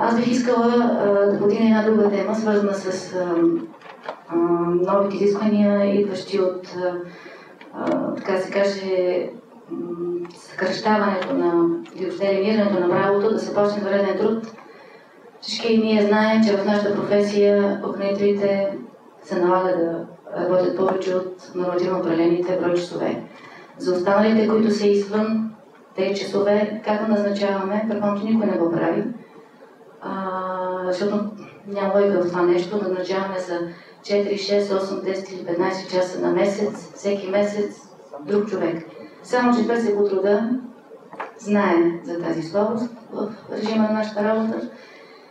Аз бих искала да подигна една друга тема, свързана с новите изисквания, идващи от, така се каже, съкръщаването или въобще елиминирането на правото да се почне вреден труд. Всички ние знаем, че в нашата професия охранителите се налага да работят повече от нормативно определените брой часове. За останалите, които са извън тези часове, как да назначаваме, предполагам, че никой не го прави, защото няма логика в това нещо, да назначаваме за 4, 6, 8, 10 или 15 часа на месец, всеки месец друг човек. Само че търси по труда знае за тази слабост в режима на нашата работа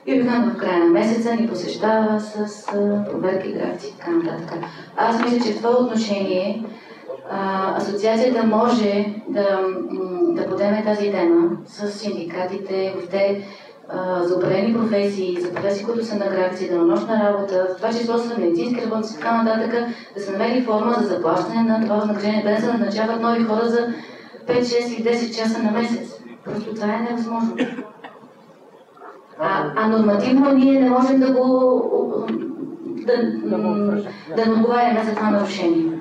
и обикновено в края на месеца ни посещава с проверки, графици и така нататък. Аз мисля, че в това отношение асоциацията може да подеме тази тема с синдикатите, въобще за определени професии, за професии, които са на графици, денонощна работа, в това число са медицински работници и така нататък, да се намери форма за заплащане на това възнаграждение, без да назначават нови хора за 5, 6 или 10 часа на месец. Просто това е невъзможно. Нормативно ние не можем да отговаряме за това нарушение.